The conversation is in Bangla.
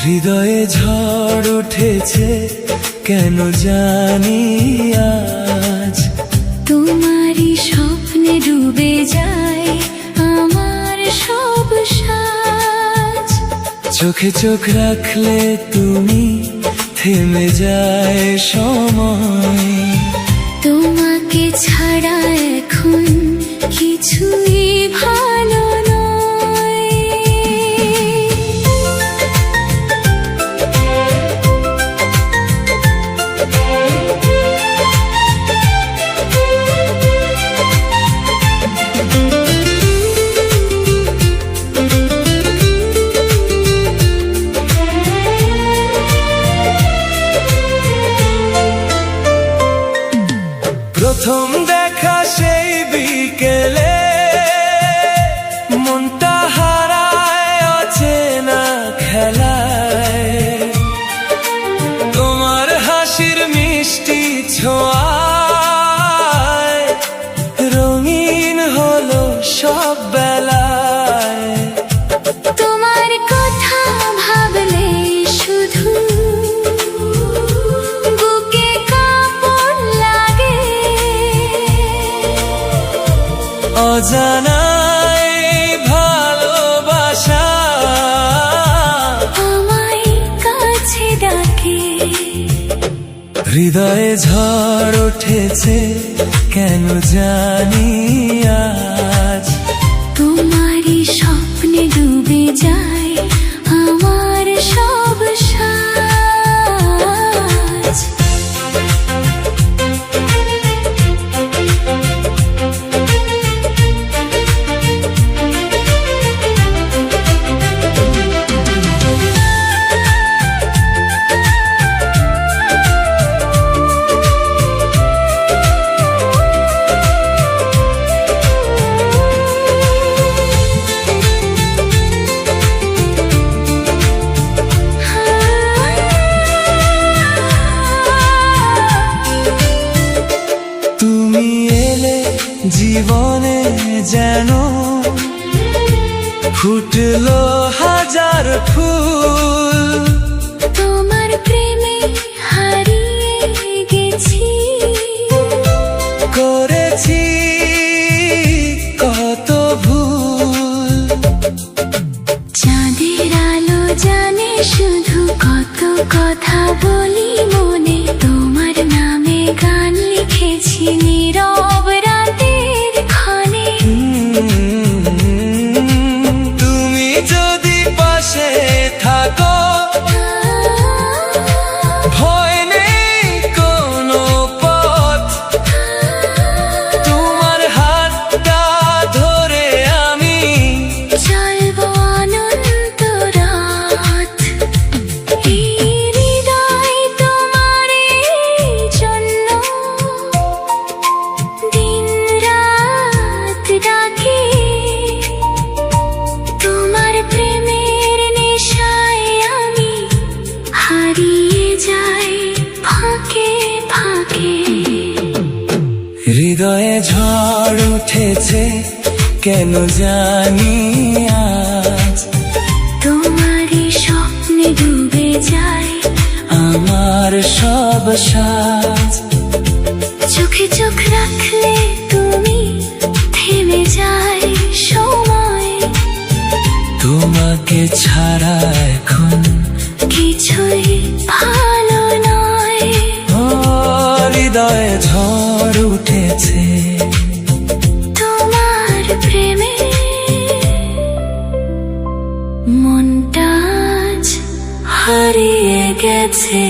হৃদয়ে ঝড় উঠেছে কেন জানি আজ। তোমারই স্বপ্নে ডুবে যায় আমার সব সাজ। চোখে চোখ রাখলে তুমি থেমে যায় সময়। তোমাকে ছাড়া এখন কিছুই ভালো নয়। প্রথম দেখা সেই বিকেলে মনটা হারায় অচেনা খেলায়। তোমার হাসির মিষ্টি ছোঁয়ায় রঙিন হলো সব বেলায়। তোমার কথা ভাবলে শুধু বুকে কাঁপন লাগে। অজানায় ভালোবাসা আমায় কাছে ডাকে। হৃদয়ে ঝড় উঠেছে কেন জানি আজ। তোমারই স্বপ্নে ডুবে যায় আমার সব সাজ। তুমি এলে জীবনে যেন ফুটলো হাজার ফুল। তোমার প্রেমে হারিয়ে গেছি, করেছি কত ভুল। চাঁদের আলো জানে শুধু কত কথা বলি মনে। তোমার নামে গান লিখেছি নীরব রাতের ক্ষণে। তুমি যদি পাশে থাকো ভয় নেই কোনো পথ। তোমার হাতটা ধরে আমি চলবো অনন্ত রাত। এই হৃদয় তোমারই জন্য দিন রাত ডাকে। তোমার প্রেমের নেশায় আমি হারিয়ে যাই ফাঁকে ফাঁকে। হৃদয়ে ঝড় উঠেছে কেন জানি আজ। তোমারই স্বপ্নে ডুবে যায় আমার সব সাজ। চোখে চোখ রাখলে তুমি থেমে যায় সময়। তোমাকে ছাড়া এখন কিছুই ভালো নয়। হৃদয়ে ঝড় উঠেছে তোমার প্রেমে মনটা আজ হারিয়ে গেছে।